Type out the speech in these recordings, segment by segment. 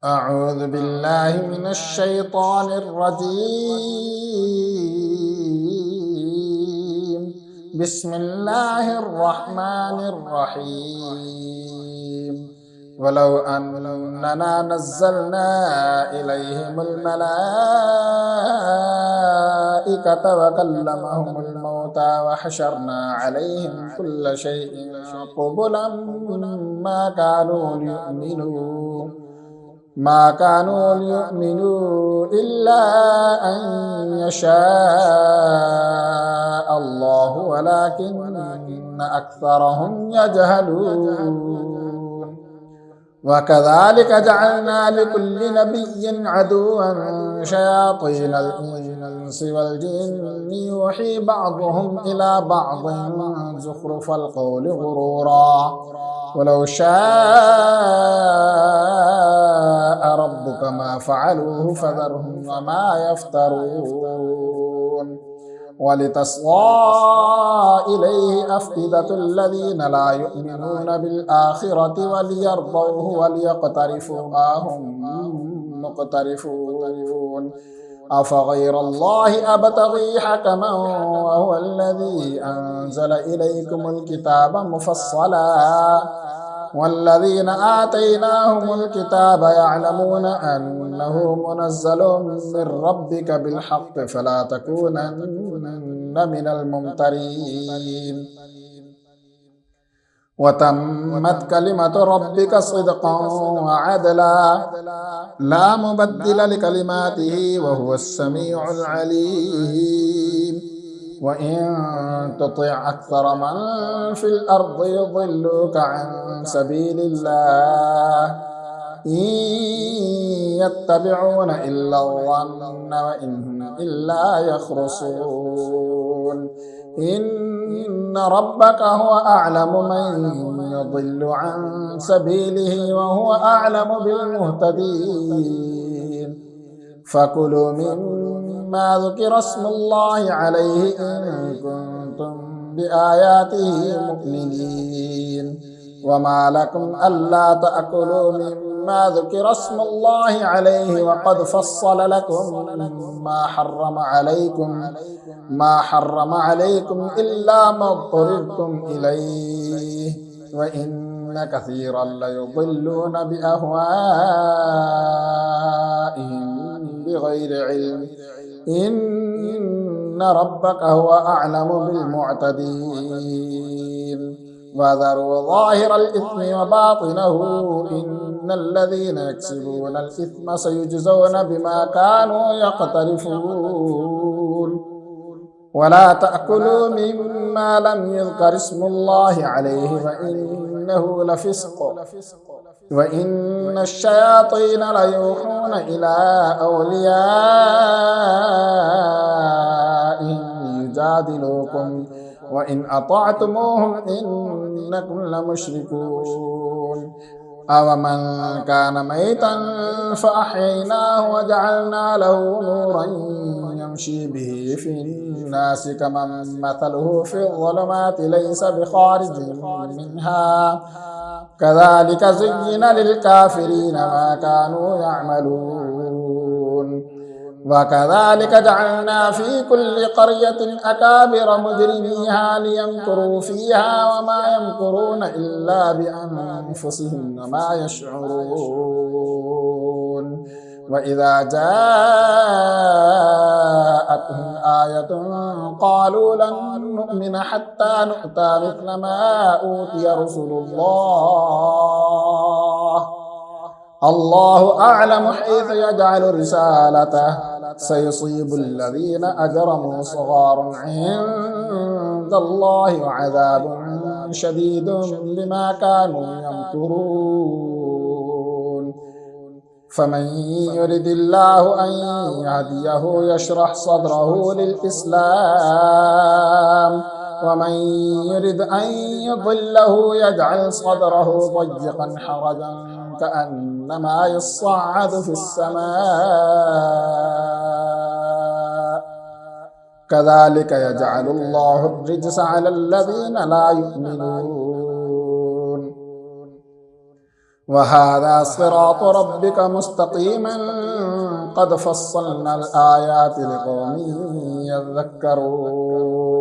أعوذ بالله من الشيطان الرجيم. بسم الله الرحمن الرحيم. ولو أننا نزلنا إليهم الملائكة وكلمهم الموتى وحشرنا عليهم كل شيء قبلا ما كانوا ليؤمنوا إلا أن يشاء الله ولكن أكثرهم يجهلون. وكذلك جعلنا لكل نبي عدوا شياطين الإنس والجن يوحي بعضهم إلى بعض زخرف القول غرورا ولو شاء ربك ما فعلوه فذرهم وما يفترون. ولتصغى إليه أفئدة الذين لا يؤمنون بالآخرة وليرضوه وليقترفوا ما هم مقترفون. أفغير الله أبتغي حكما وهو الذي أنزل إليكم الكتاب مفصلا والذين آتيناهم الكتاب يعلمون أنه منزل من ربك بالحق فلا تكونن من الممترين. وتمت كلمة ربك صدقا وعدلا لا مبدل لكلماته وهو السميع العليم. وإن تطع أكثر من في الأرض يضلوك عن سبيل الله إن يتبعون إلا الظن وإن هم إلا يخرصون. إن ربك هو أعلم من يضل عن سبيله وهو أعلم بالمهتدين. فكلوا مما ذكر اسم الله عليه إن كنتم بآياته مؤمنين. وما لكم ألا تأكلوا مما ذكر اسم الله عليه وقد فصل لكم ما حرم عليكم إلا ما اضطررتم إليه وإن كثيرا ليضلون بأهوائهم بغير علم. إن ربك هو أعلم بالمعتدين. وذروا ظاهر الإثم وباطنه إن الذين يكسبون الإثم سيجزون بما كانوا يقترفون. ولا تأكلوا مما لم يذكر اسم الله عليه وإنه لفسق وإن الشياطين ليوحون إلى أوليائهم ليجادلوكم وإن أطعتموهم إنكم لمشركون. أومن كان ميتا فأحييناه وجعلنا له نورا يمشي به في الناس كمن مثله في الظلمات ليس بخارج منها كذلك زين للكافرين ما كانوا يعملون. وكذلك جعلنا في كل قرية أكابر مجرميها ليمكروا فيها وما يمكرون إلا بأنفسهم وما يشعرون. وإذا جاءتهم آية قالوا لن نؤمن حتى نؤتى مثل ما أوتي رسل الله أعلم حيث يجعل رسالته سيصيب الذين أجرموا صغار عند الله وعذاب شديد بما كانوا يمكرون. فمن يرد الله أن يهديه يشرح صدره للإسلام ومن يرد أن يضله يجعل صدره ضيقا حرجا كأنما يصعد في السماء كذلك يجعل الله الرجس على الذين لا يؤمنون. وهذا صراط ربك مستقيما قد فصلنا الآيات لقوم يذكرون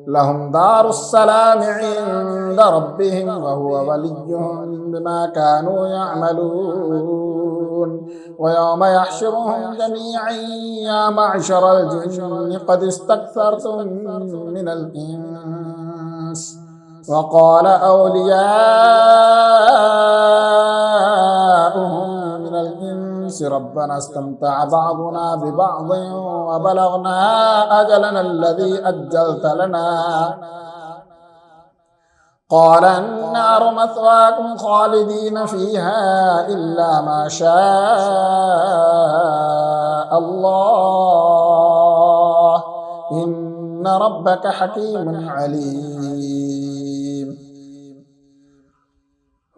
لهم دار السلام عند ربهم وهو وليهم بما كانوا يعملون ويوم يحشرهم جميعا يا معشر الجن قد استكثرتم من الإنس وقال أولياؤهم من الإنس ربنا استمتع بعضنا ببعض وبلغنا أجلنا الذي أجلت لنا قال النار مثواكم خالدين فيها إلا ما شاء الله إن ربك حكيم عليم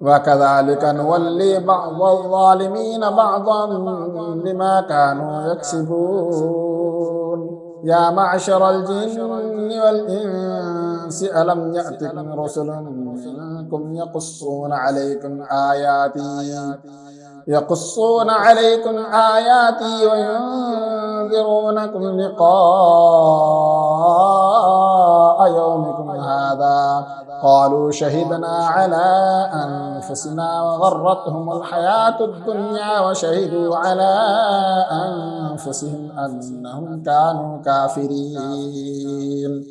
وكذلك نولي بعض الظالمين بعضا بما كانوا يكسبون يا معشر الجن والإنس ألم يأتكم رسل منكم يقصون عليكم آياتي وينذرونكم لقاء يومكم هذا قالوا شهدنا على أنفسنا وغرتهم الحياة الدنيا وشهدوا على أنفسهم أنهم كانوا كافرين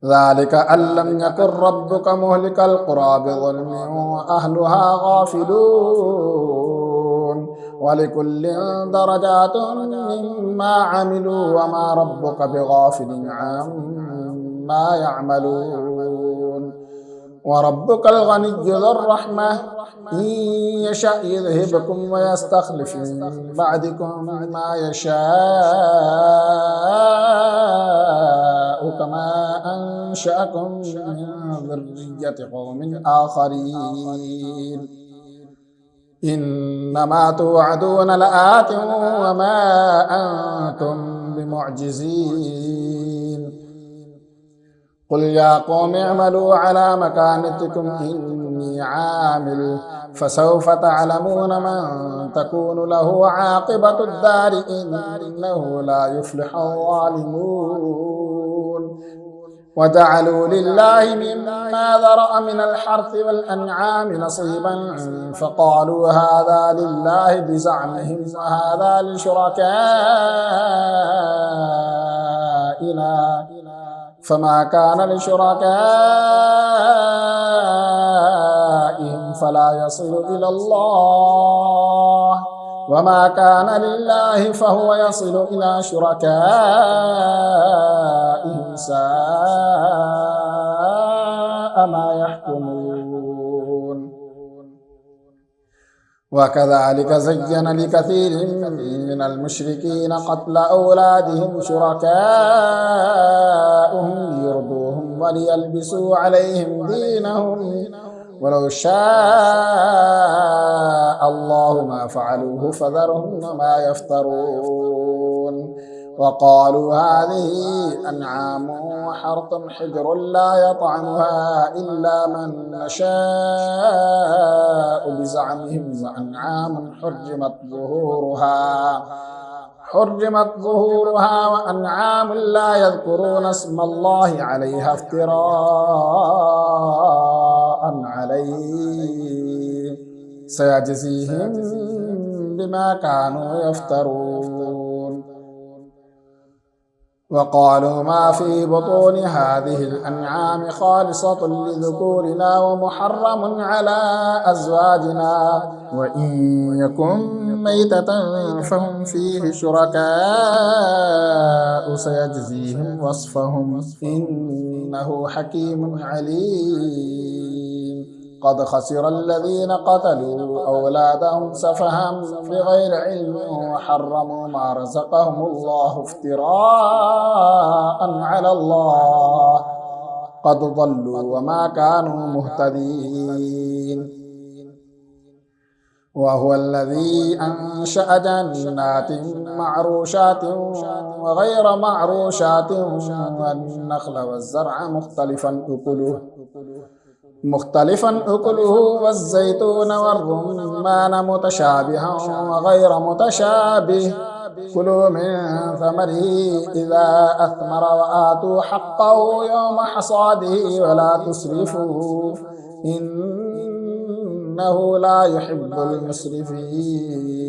ذلك أن لم يكن ربك مهلك القرى بظلم وأهلها غافلون ولكل درجات مما عملوا وما ربك بغافل عما يعملون وربك الغني ذو الرحمة إن يشأ يذهبكم ويستخلف من بعدكم ما يشاء كما أنشأكم من ذرية قوم آخرين إنما توعدون لآت وما أنتم بمعجزين قل يا قوم اعملوا على مكانتكم إني عامل فسوف تعلمون من تكون له عاقبة الدار إنه لا يفلح الظالمون وجعلوا لله مما ذرأ من الحرث والأنعام نصيبا فقالوا هذا لله بزعمهم وهذا لشركائنا فما كان لشركائهم فلا يصل إلى الله وما كان لله فهو يصل إلى شركائهم ساء ما يحكمون وكذلك زين لكثير من المشركين قتل أولادهم شركاؤهم ليرضوهم وليلبسوا عليهم دينهم ولو شاء الله ما فعلوه فذرهم وما يفترون وقالوا هذه أنعام وحرث حجر لا يطعمها إلا من نشاء بزعمهم وأنعام حرمت ظهورها وأنعام لا يذكرون اسم الله عليها افتراء عليه سيجزيهم بما كانوا يفترون وقالوا ما في بطون هذه الأنعام خالصة لذكورنا ومحرم على أزواجنا وإن يكن ميتة فهم فيه شركاء سيجزيهم وصفهم إنه حكيم عليم قد خسر الذين قتلوا أولادهم سفها بغير علم وحرموا ما رزقهم الله افتراء على الله قد ضلوا وما كانوا مهتدين وهو الذي أنشأ جنات معروشات وغير معروشات والنخل والزرع مختلفا أكله مختلفا أكله والزيتون والرمان متشابها وغير متشابه كلوا من ثمره إذا أثمر وآتوا حقه يوم حصاده ولا تسرفوا إنه لا يحب المسرفين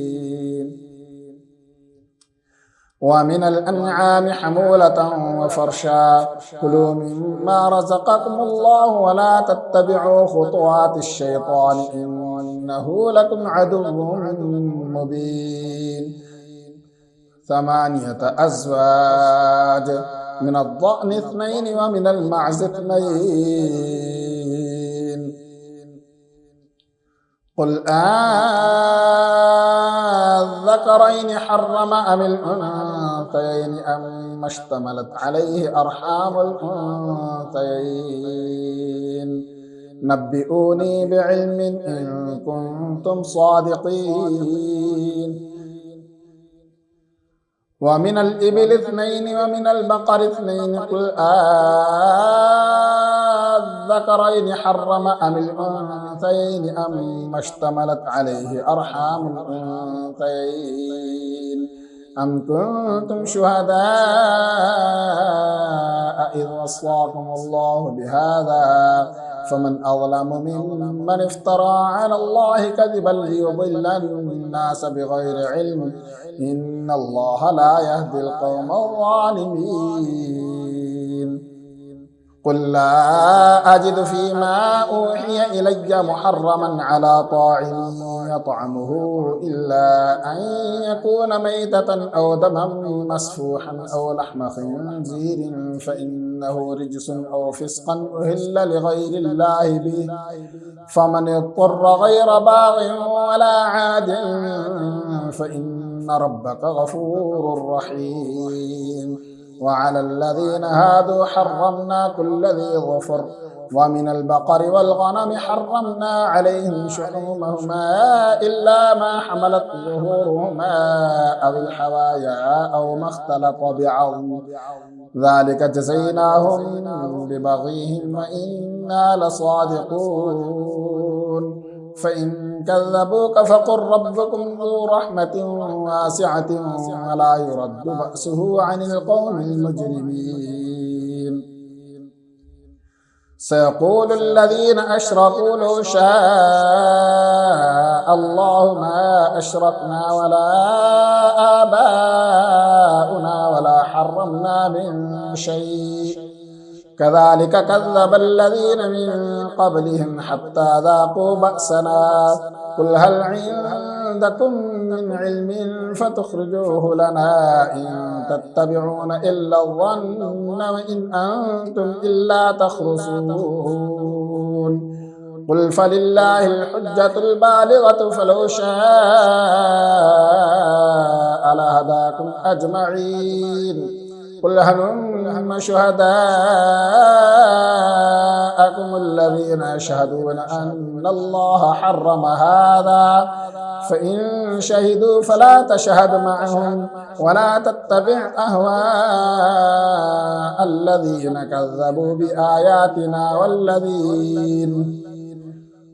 ومن الأنعام حمولة وفرشا كلوا مما رزقكم الله ولا تتبعوا خطوات الشيطان إنه لكم عدو مبين 8 أزواج من الضأن 2 ومن المعز 2 قل الذكرين حرم أم الأنثيين أم اشتملت عليه أرحام الأنثيين نبئوني بعلم إن كنتم صادقين ومن الإبل 2 ومن البقر 2 قل الذكرين حرم أم الأنثيين أم اشتملت عليه أرحام الأنثيين أم كنتم شهداء إذ وصاكم الله بهذا فمن أظلم ممن افترى على الله كذبا ليضل الناس بغير علم إن الله لا يهدي القوم الظالمين قل لا أجد فيما أوحي إلي محرما على طاعم يطعمه إلا أن يكون ميتة أو دما مسفوحا أو لحم خنزير فإنه رجس أو فسقا أهل لغير الله به فمن اضطر غير باغ ولا عاد فإن ربك غفور رحيم وعلى الذين هادوا حرمنا كل ذي ظفر ومن البقر والغنم حرمنا عليهم شحومهما إلا ما حملت ظهورهما أو الحوايا أو ما اختلط بعظم ذلك جزيناهم ببغيهم وإنا لصادقون فإن كذبوك فقل ربكم ذو رحمة واسعة ولا يرد بأسه عن القوم المجرمين سيقول الذين أشركوا لو شاء الله ما أشركنا ولا آباؤنا ولا حرمنا من شيء كذلك كذب الذين من قبلهم حتى ذاقوا بأسنا قل هل عندكم من علم فتخرجوه لنا إن تتبعون إلا الظن وإن أنتم إلا تخرصون قل فلله الحجة البالغة فلو شاء لهداكم أجمعين قل هلم شهداءكم الذين يشهدون أن الله حرم هذا فإن شهدوا فلا تشهد معهم ولا تتبع أهواء الذين كذبوا بآياتنا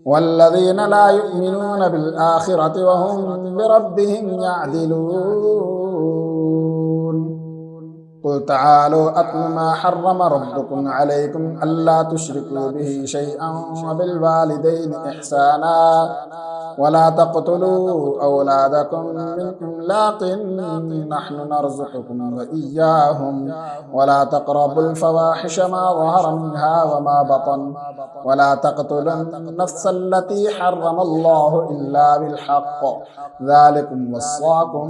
والذين لا يؤمنون بالآخرة وهم بربهم يعدلون قل تعالوا أتل ما حرم ربكم عليكم ألا تشركوا به شيئا وبالوالدين إحسانا ولا تقتلوا أولادكم من إملاق نحن نرزقكم وإياهم ولا تقربوا الفواحش ما ظهر منها وما بطن ولا تقتلوا النفس التي حرم الله إلا بالحق ذلكم وصاكم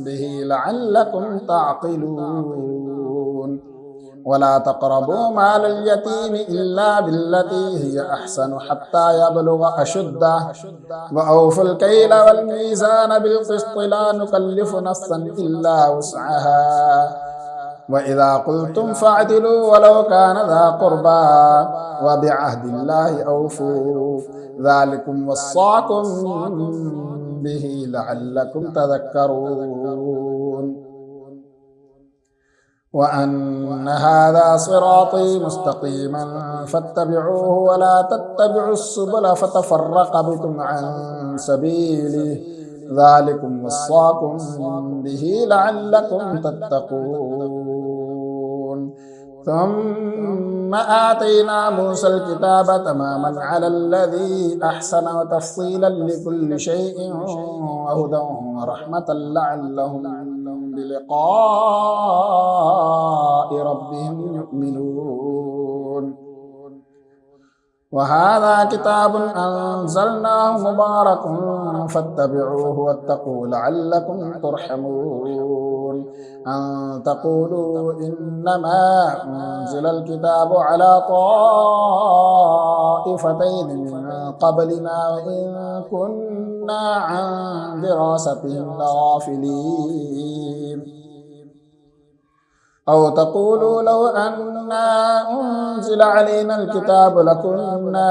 به لعلكم تعقلون ولا تقربوا مال اليتيم إلا بالتي هي أحسن حتى يبلغ أشده وأوفوا الكيل والميزان بالقسط لا نكلف نفسا إلا وسعها وإذا قلتم فاعدلوا ولو كان ذا قربى وبعهد الله أوفوا ذلكم وصاكم به لعلكم تذكرون وأن هذا صراطي مستقيما فاتبعوه ولا تتبعوا السبل فتفرق بكم عن سبيله ذلكم وصاكم به لعلكم تتقون. ثم آتينا موسى الكتاب تماما على الذي أحسن وتفصيلا لكل شيء وهدى ورحمة لعلهم بلقاء ربهم يؤمنون. وهذا كتاب أنزلناه مبارك فاتبعوه واتقوا لعلكم ترحمون. أن تقولوا إنما أنزل الكتاب على طائفتين من قبلنا وإن كنا عن دراستهم لغافلين. أو تقولوا لو أنا أنزل علينا الكتاب لكنا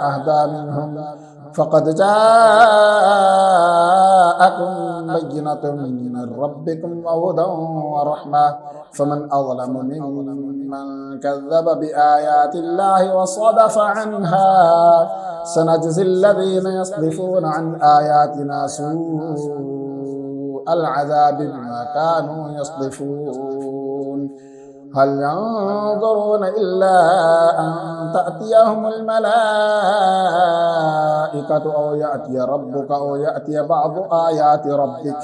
أهدى منهم فقد جاءكم بينة من ربكم وهدى ورحمة فمن أظلم ممن كذب بآيات الله وصدف عنها سنجزي الذين يصدفون عن آياتنا سوء العذاب بما كانوا يصدفون. هل ينظرون إلا أن تأتيهم الملائكة أو يأتي ربك أو يأتي بعض آيات ربك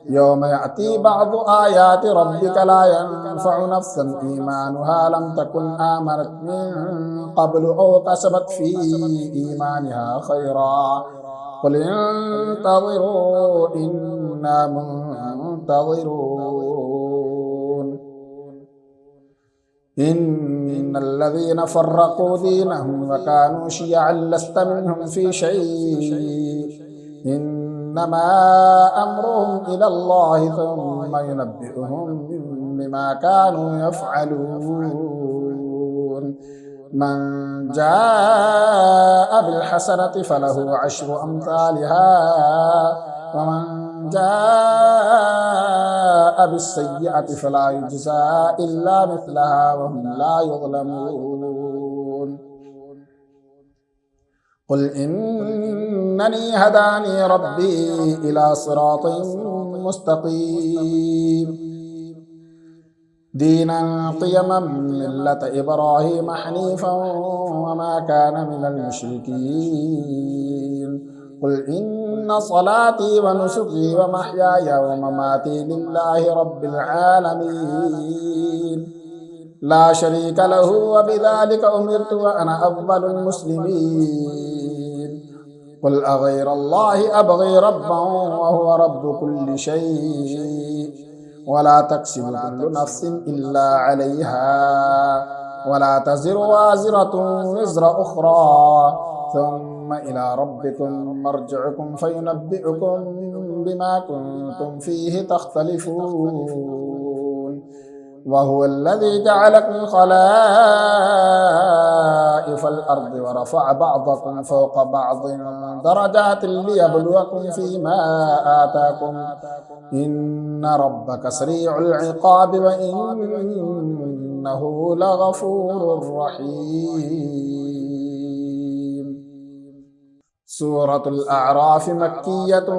يوم يأتي بعض آيات ربك لا ينفع نفسا إيمانها لم تكن آمنت من قبل أو كسبت في إيمانها خيرا قل انتظروا إنا منتظرون. إن الذين فرقوا دينهم وكانوا شيعا لست منهم في شيء إنما أمرهم إلى الله ثم ينبئهم بما كانوا يفعلون. من جاء بالحسنة فله عشر أمثالها ومن جاء بالسيئة فلا يجزى إلا مثلها وهم لا يظلمون. قل إنني هداني ربي إلى صراط مستقيم دينا قيما ملة إبراهيم حنيفا وما كان من المشركين. قل إن صلاتي ونسكي ومحياي ومماتي لله رب العالمين لا شريك له وبذلك أمرت وأنا أفضل المسلمين. قل أغير الله أبغي ربا وهو رب كل شيء ولا تكسب كل نفس إلا عليها ولا تزر وازرة وزر أخرى ثم إلى ربكم مرجعكم فينبئكم بما كنتم فيه تختلفون. وهو الذي جعلكم خلائف الأرض ورفع بعضكم فوق بعض درجات ليبلوكم فيما آتاكم إن ربك سريع العقاب وإنه لغفور رحيم. سورة الأعراف مكية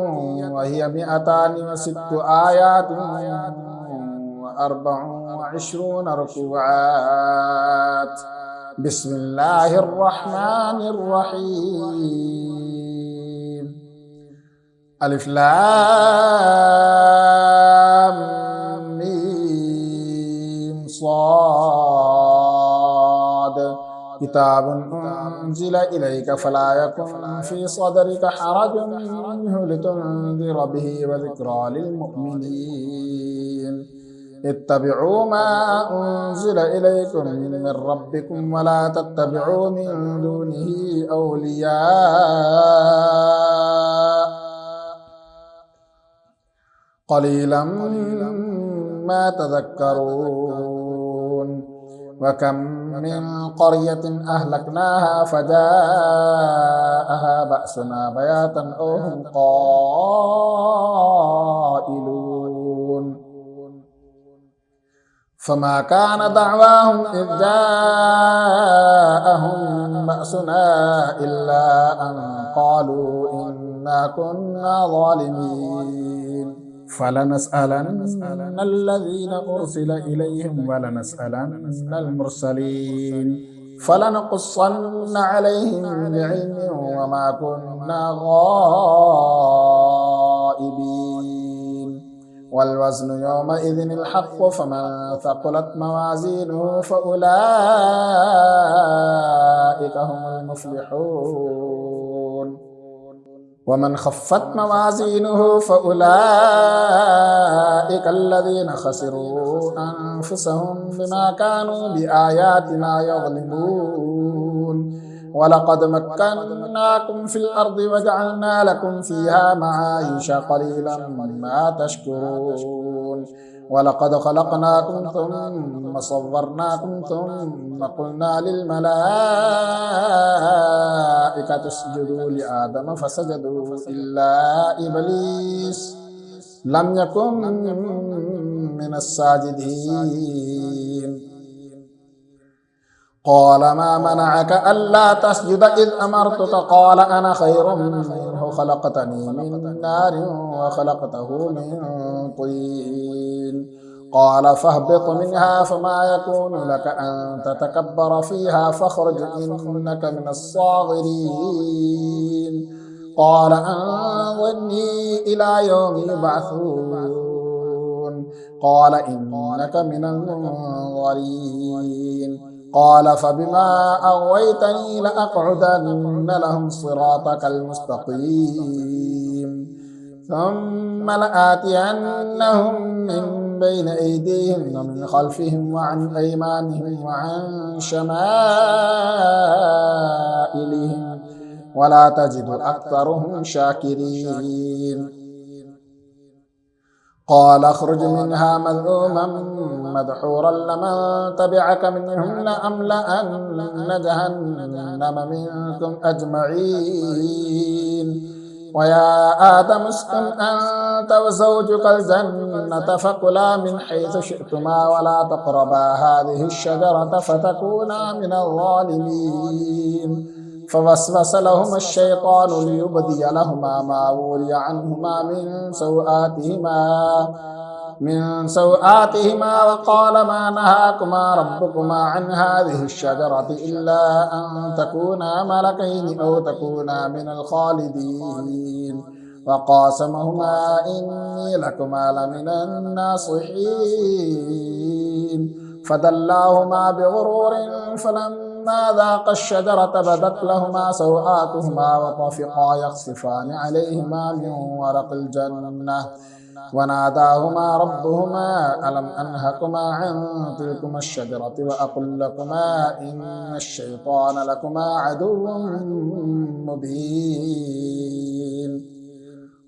وهي 206 آيات و24 ركوعات. بسم الله الرحمن الرحيم. ألف لام ميم صاد كتاب أنزل إليك فلا يكن في صدرك حرج منه لتنذر به وذكرى للمؤمنين. اتبعوا ما أنزل إليكم من ربكم ولا تتبعوا من دونه أولياء قليلا ما تذكرون. وكم من قرية أهلكناها فجاءها بأسنا بياتا أو هم قائلون فما كان دعواهم إذ جاءهم بأسنا إلا أن قالوا إنا كنا ظالمين فلنسألن الذين أرسل إليهم ولنسألن المرسلين فلنقصن عليهم بعلم وما كنا غائبين والوزن يومئذ الحق فمن ثقلت موازينه فأولئك هم المفلحون ومن خفت موازينه فأولئك الذين خسروا أنفسهم بما كانوا بآياتنا يظلمون ولقد مكناكم في الأرض وجعلنا لكم فيها معايش قليلا ما تشكرون ولقد خلقناكم ثم صورناكم ثم قلنا للملائكة اسجدوا لآدم فسجدوا إلا إبليس لم يكن من الساجدين قال ما منعك ألا تسجد إذ أمرتك قال أنا خير منه خلقتني من نار وخلقته من طين قال فاهبط منها فما يكون لك أن تتكبر فيها فاخرج إنك من الصاغرين قال أنظرني إلى يوم يبعثون قال إنك من المنظرين قال فبما أغويتني لأقعدن لهم صراطك المستقيم ثم لآتينهم من بين أيديهم ومن خلفهم وعن أيمانهم وعن شمائلهم ولا تجد أكثرهم شاكرين قال اخرج منها مذءوما مدحورا لمن تبعك منهم لأملأن جهنم منكم أجمعين ويا آدم اسكن أنت وزوجك الجنة فكلا من حيث شئتما ولا تقربا هذه الشجرة فتكونا من الظالمين فوسوس لهما الشيطان ليبدي لهما ما وري عنهما من سوآتهما وقال ما نهاكما ربكما عن هذه الشجرة إلا أن تكونا ملكين أو تكونا من الخالدين وقاسمهما إني لكما لمن الناصحين فدلاهما بغرور فلما ذاقا الشجرة بدت لهما سوآتهما وطفقا يخصفان عليهما من ورق الجنة وناداهما ربهما ألم أنهكما عن تلكما الشجرة وأقل لكما إن الشيطان لكما عدو مبين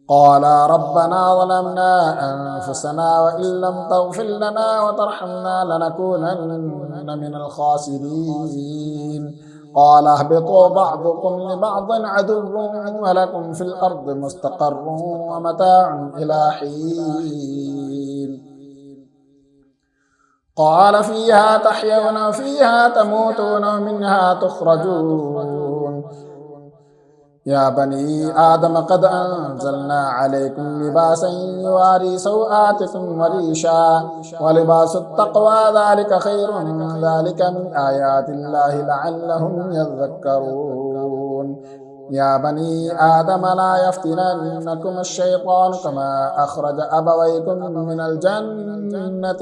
قالا ربنا ظلمنا أنفسنا وإن لم تغفر لنا وترحمنا لنكونن من الخاسرين قال اهبطوا بعضكم لبعض عدو ولكم في الأرض مستقر ومتاع إلى حين قال فيها تحيون وفيها تموتون ومنها تخرجون يا بني آدم قد أنزلنا عليكم لباسا يواري سوآتكم وريشا ولباس التقوى ذلك خير ذلك من آيات الله لعلهم يذكرون يا بني آدم لا يفتننكم الشيطان كما أخرج أبويكم من الجنة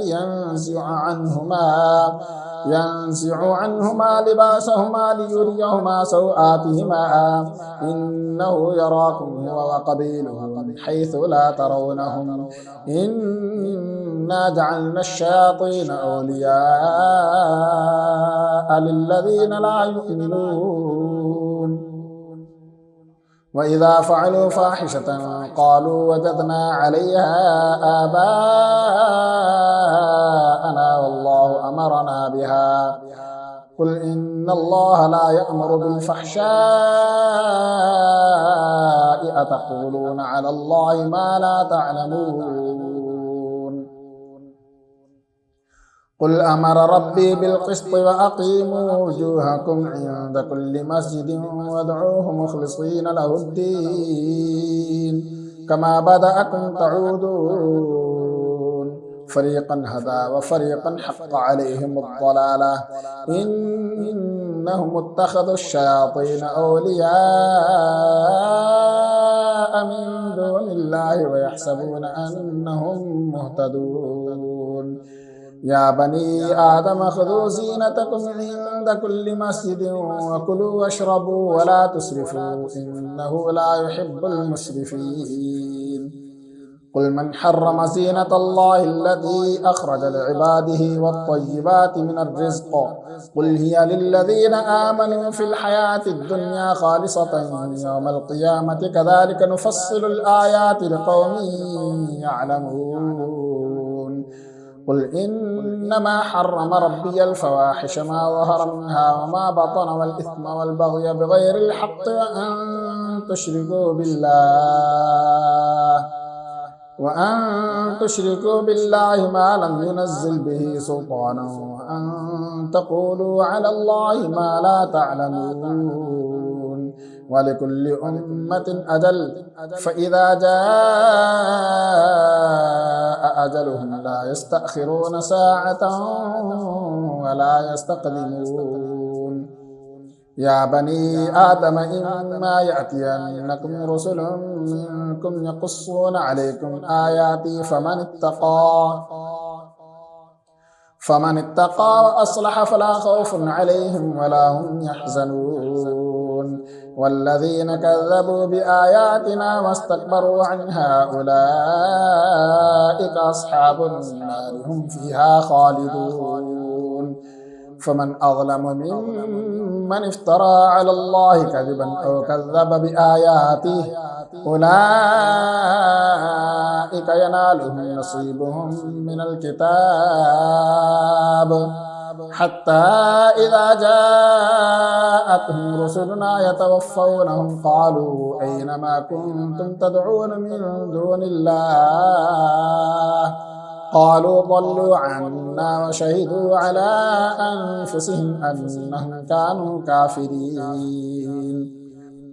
ينزع عنهما لباسهما ليريهما سوآتهما إنه يراكم هو وقبيله من حيث لا ترونهم إنا جعلنا الشياطين أولياء للذين لا يؤمنون وإذا فعلوا فاحشة قالوا وجدنا عليها آباءنا والله أمرنا بها قل إن الله لا يأمر بالفحشاء أتقولون على الله ما لا تعلمون قل أمر ربي بالقسط وأقيموا وجوهكم عند كل مسجد وادعوه مخلصين له الدين كما بدأكم تعودون فريقا هدى وفريقا حق عليهم الضلالة إنهم اتخذوا الشياطين أولياء من دون الله ويحسبون أنهم مهتدون يا بني آدم خذوا زينتكم عند كل مسجد وكلوا واشربوا ولا تسرفوا إنه لا يحب المسرفين قل من حرم زينة الله التي أخرج لعباده والطيبات من الرزق قل هي للذين آمنوا في الحياة الدنيا خالصة يوم القيامة كذلك نفصل الآيات لقوم يعلمون قل إنما حرم ربي الفواحش ما ظهر منها وما بطن والإثم والبغي بغير الحق وأن تشركوا بالله ما لم ينزل به سلطانا وأن تقولوا على الله ما لا تعلمون ولكل أمة أجل فإذا جاء أجلهم لا يستأخرون ساعة ولا يستقدمون يا بني آدم إما يأتينكم رسل منكم يقصون عليكم آياتي فمن اتقى وأصلح فلا خوف عليهم ولا هم يحزنون والذين كذبوا بآياتنا واستكبروا عنها أولئك أصحاب النار هم فيها خالدون فمن أظلم ممن افترى على الله كذبا أو كذب بآياته أولئك ينالهم نصيبهم من الكتاب حتى إذا جاءتهم رسلنا يتوفونهم قالوا أين ما كنتم تدعون من دون الله قالوا ضلوا عنا وشهدوا على أنفسهم أنهم كانوا كافرين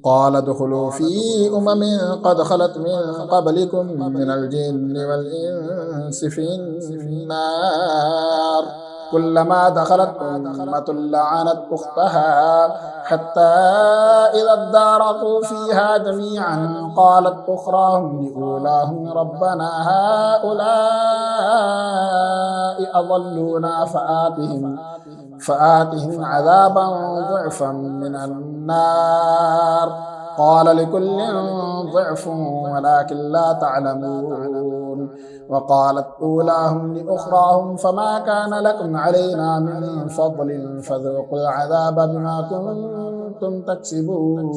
قال ادخلوا في قد خلت من قبلكم من الجن والإنس في النار كلما دخلت أمة لعنت أختها حتى إذا اداركوا فيها جميعا قالت أخراهم لأولاهم ربنا هؤلاء أضلونا فآتهم عذابا ضعفا من النار قال لكل ضعف ولكن لا تعلمون وقالت أولاهم لأخراهم فما كان لكم علينا من فضل فذوقوا العذاب بما كنتم تكسبون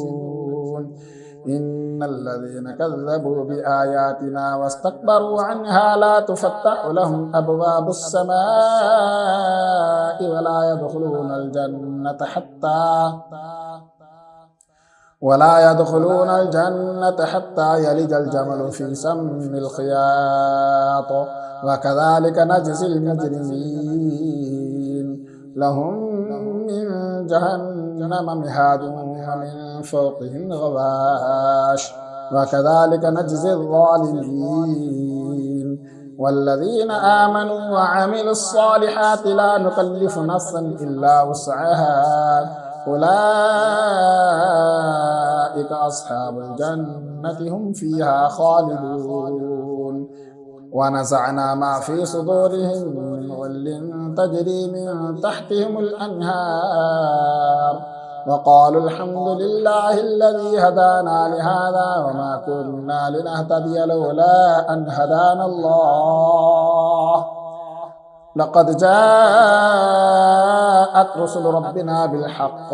إن الذين كذبوا بآياتنا واستكبروا عنها لا تفتح لهم أبواب السماء ولا يدخلون الجنة حتى يلج الجمل في سم الخياط وكذلك نجزي المجرمين لهم من جهنم مهاد ومن فوقهم غواش وكذلك نجزي الظالمين والذين آمنوا وعملوا الصالحات لا نكلف نفسا إلا وسعها أولئك أصحاب الجنة هم فيها خالدون ونزعنا ما في صدورهم من غل تجري من تحتهم الأنهار وقالوا الحمد لله الذي هدانا لهذا وما كنا لنهتدي لولا أن هدانا الله لقد جاءت رسل ربنا بالحق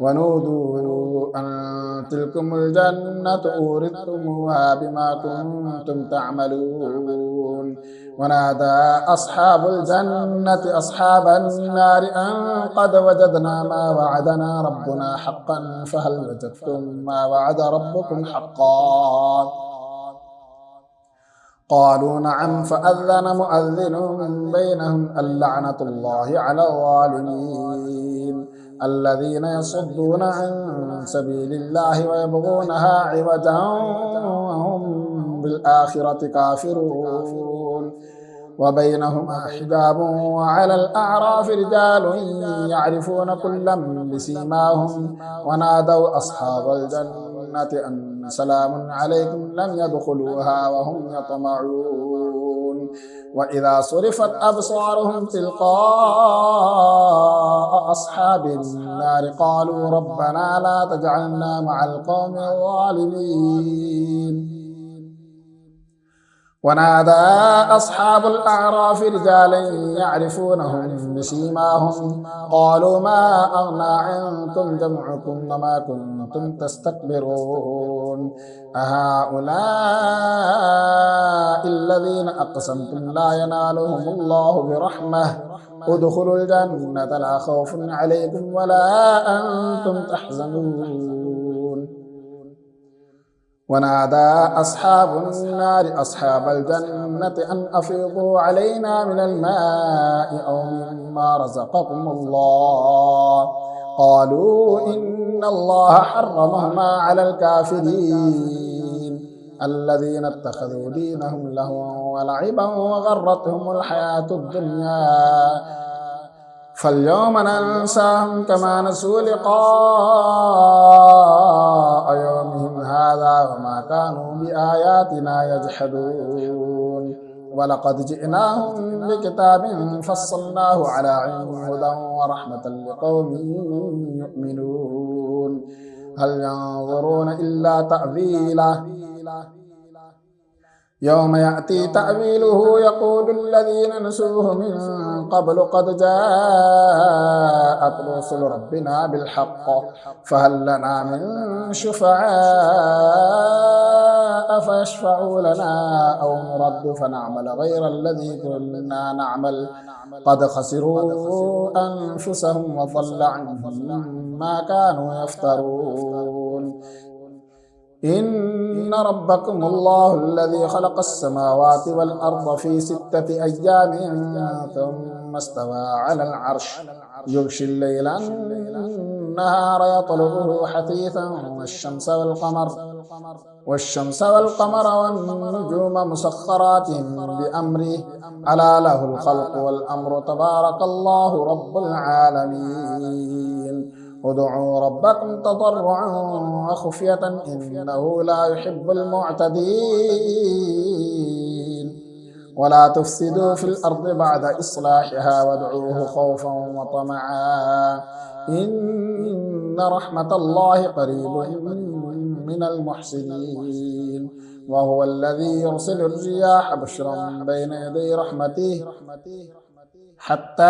ونودوا أن تلكم الجنة أورثتموها بما كنتم تعملون ونادى أصحاب الجنة أصحاب النار أن قد وجدنا ما وعدنا ربنا حقا فهل وجدتم ما وعد ربكم حقا قالوا نعم فأذن مؤذن بينهم اللعنة الله على الظالمين الذين يصدون عن سبيل الله ويبغونها عوجا وهم بالآخرة كافرون وبينهما حجاب وعلى الأعراف رجال يعرفون كلا بسيماهم ونادوا أصحاب الجنة أن سلام عليكم لم يدخلوها وهم يطمعون وإذا صرفت أبصارهم تلقاء أصحاب النار قالوا ربنا لا تجعلنا مع القوم الظالمين ونادى أصحاب الأعراف رجالا يعرفونهم بسيماهم قالوا ما أغنى عنكم جمعكم وما كنتم تستكبرون أهؤلاء الذين أقسمتم لا ينالهم الله برحمة ادخلوا الجنة لا خوف عليكم ولا أنتم تحزنون ونادى أصحاب النار أصحاب الجنة أن أفيضوا علينا من الماء أو مما رزقكم الله قالوا إن الله حرمهما على الكافرين الذين اتخذوا دينهم لهوا ولعبا وغرتهم الحياة الدنيا فاليوم ننساهم كما نسوا لقاء يومهم هذا وما كانوا بآياتنا يجحدون ولقد جئناهم بكتاب فصلناه على علم هدى ورحمة لقوم يؤمنون هل ينظرون إلا تأويله يوم يأتي تأويله يقول الذين نسوه من قبل قد جاءت رسل ربنا بالحق فهل لنا من شفعاء فيشفعوا لنا أو نرد فنعمل غير الذي كنا نعمل قد خسروا أنفسهم وضل عنهم ما كانوا يفترون إن ربكم الله الذي خلق السماوات والأرض في 6 أيام ثم استوى على العرش يغشي الليل النهار يطلبه حثيثا والشمس والقمر والنجوم مسخرات بأمره ألا له الخلق والأمر تبارك الله رب العالمين ادعوا ربكم تضرعا وخفية إنه لا يحب المعتدين ولا تفسدوا في الأرض بعد إصلاحها وادعوه خوفا وطمعا إن رحمة الله قريب من المحسنين وهو الذي يرسل الرياح بشرا بين يدي رحمته حتى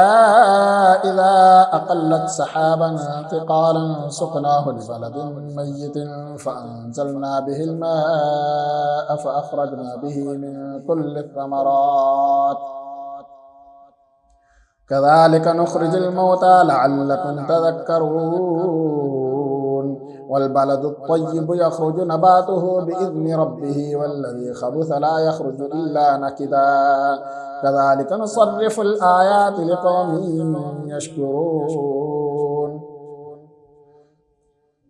إذا أقلت سحابا ثقالا سقناه لبلد ميت فأنزلنا به الماء فأخرجنا به من كل الثمرات كذلك نخرج الموتى لعلكم تذكرون والبلد الطيب يخرج نباته بإذن ربه والذي خبث لا يخرج إلا نكدا كذلك نصرف الآيات لقوم يشكرون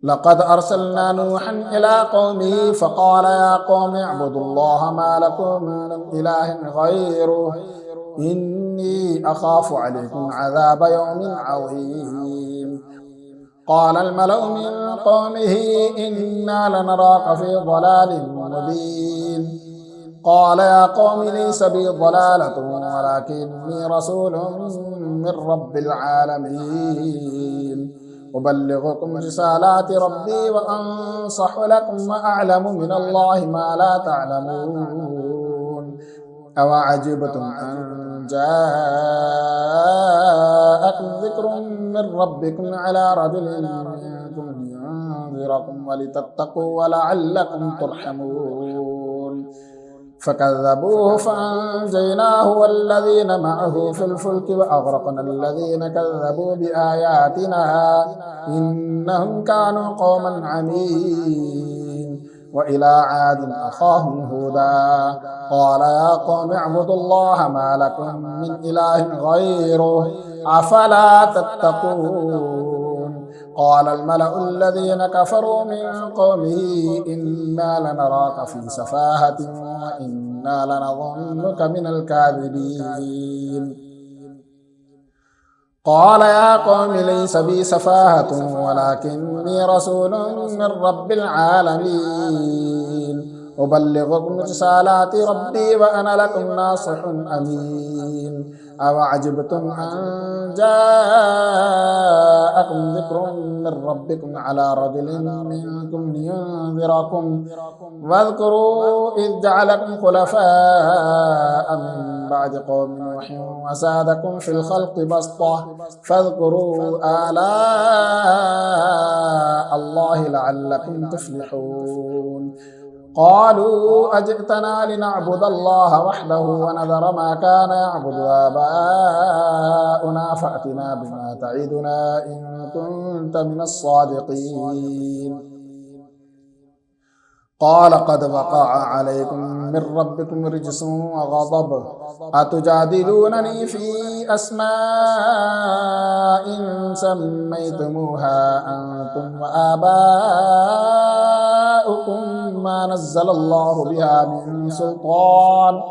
لقد أرسلنا نوحا إلى قومه فقال يا قوم اعبدوا الله ما لكم من إله غيره إني أخاف عليكم عذاب يوم عظيم قال الملأ من قومه إنا لنراك في ضلال مبين قال يا قوم ليس بي ضلالة ولكني رسول من رب العالمين أبلغكم رسالات ربي وأنصح لكم وأعلم من الله ما لا تعلمون أوعجبتم أن جاءكم ذكر من ربكم على رجل منكم لينذركم ولتتقوا ولعلكم ترحمون فكذبوه فأنجيناه والذين معه في الفلك وأغرقنا الذين كذبوا بآياتنا إنهم كانوا قوما عمين وإلى عاد أخاهم هودا قال يا قوم اعبدوا الله ما لكم من إله غيره أفلا تتقون قال الملأ الذين كفروا من قومه إنا لنراك في سفاهة وإنا لنظنك من الكاذبين قال يا قوم ليس بي سفاهة ولكني رسول من رب العالمين أبلغكم رسالات ربي وأنا لكم ناصح أمين أوعجبتم أن جاءكم ذكر من ربكم على رجل منكم لينذركم واذكروا إذ جعلكم خلفاء من بعد قوم نوح وزادكم في الخلق بسطة فاذكروا آلاء الله لعلكم تفلحون قالوا أجئتنا لنعبد الله وحده ونذر ما كان يعبد آباؤنا فأتنا بما تعدنا إن كنت من الصادقين قال قد وقع عليكم من ربكم رجس وغضب أتجادلونني في أسماء سميتموها أنتم وآباؤكم ما نزل الله بها من سلطان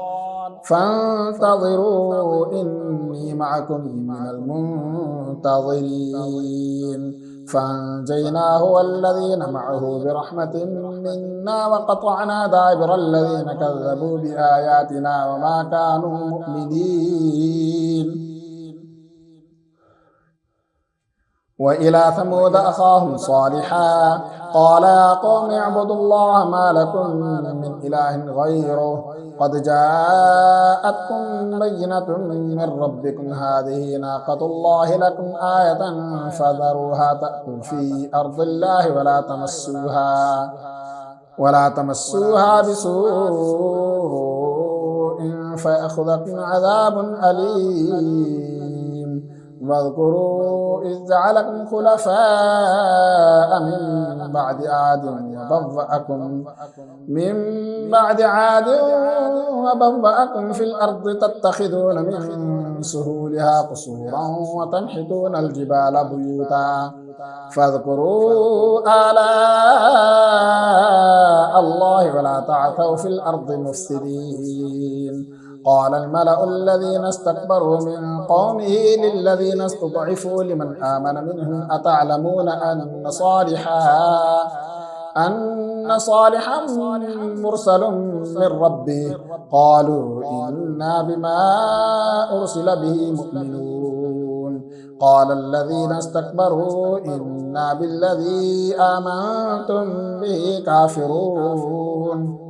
فانتظروا إني معكم من المنتظرين فأنجيناه والذين معه برحمة منا وقطعنا دابر الذين كذبوا بآياتنا وما كانوا مؤمنين وإلى ثمود أخاهم صالحا قال يا قوم اعبدوا الله ما لكم من إله غيره قد جاءتكم بينة من ربكم هذه ناقة الله لكم آية فذروها تأكل في أرض الله ولا تمسوها بسوء فيأخذكم عذاب أليم واذكروا إذ جعلكم خلفاء من بعد عاد وبوأكم في الأرض تتخذون من سهولها قصورا وتنحتون الجبال بيوتا فاذكروا آلاء الله ولا تعثوا في الأرض مفسدين قال الملأ الذين استكبروا من قومه للذين استضعفوا لمن آمن منهم أتعلمون أن صالحا مرسل من ربه قالوا إنا بما أرسل به مؤمنون قال الذين استكبروا إنا بالذي آمنتم به كافرون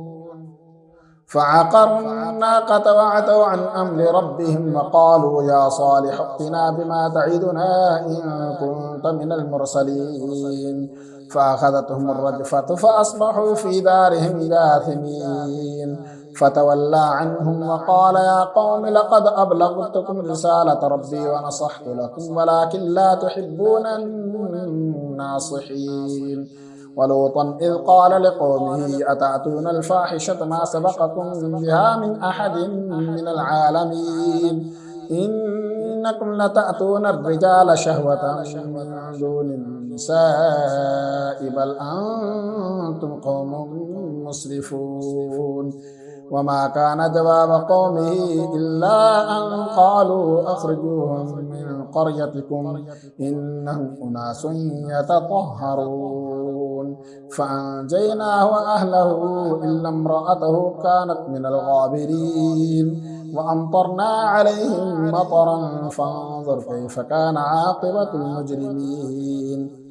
فعقروا الناقة وعتوا عن أمر ربهم وقالوا يا صالح ائتنا بما تعدنا إن كنت من المرسلين فأخذتهم الرجفة فأصبحوا في دارهم جاثمين فتولى عنهم وقال يا قوم لقد أبلغتكم رسالة ربي ونصحت لكم ولكن لا تحبون الناصحين ولوطا إذ قال لقومه أتأتون الفاحشة ما سبقكم بها من أحد من العالمين إنكم لتأتون الرجال شهوة من دون النساء بل أنتم قوم مسرفون وما كان جواب قومه إلا أن قالوا أخرجوهم من قريتكم إنهم أناس يتطهرون فأنجيناه وأهله إلا امرأته كانت من الغابرين وأمطرنا عليهم مطرا فانظر كيف كان عاقبة المجرمين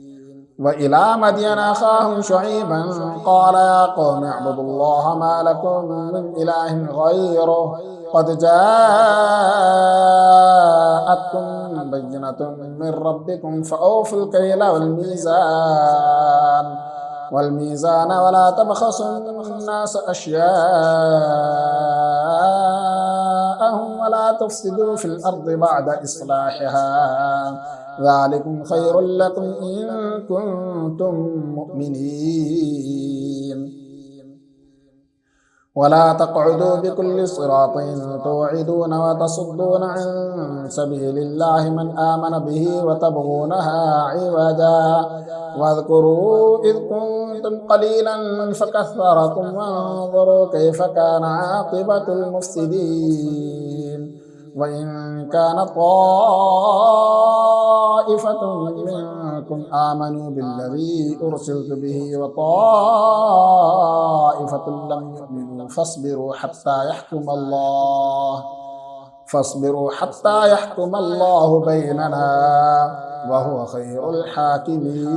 وإلى مدين أخاهم شعيبا قال يا قوم اعبدوا الله ما لكم من إله غيره قد جاءتكم بينة من ربكم فأوفوا الكيل والميزان ولا تبخسوا الناس أشياءهم ولا تفسدوا في الأرض بعد إصلاحها ذلكم خير لكم إن كنتم مؤمنين ولا تقعدوا بكل صراط توعدون وتصدون عن سبيل الله من آمن به وتبغونها عوجا واذكروا إذ كنتم قليلا فكثركم وانظروا كيف كان عاقبة المفسدين وإن كان طائفة منكم آمنوا بالذي أرسلت به وطائفة لم يؤمنوا فاصبروا حتى يحكم الله بيننا وهو خير الحاكمين.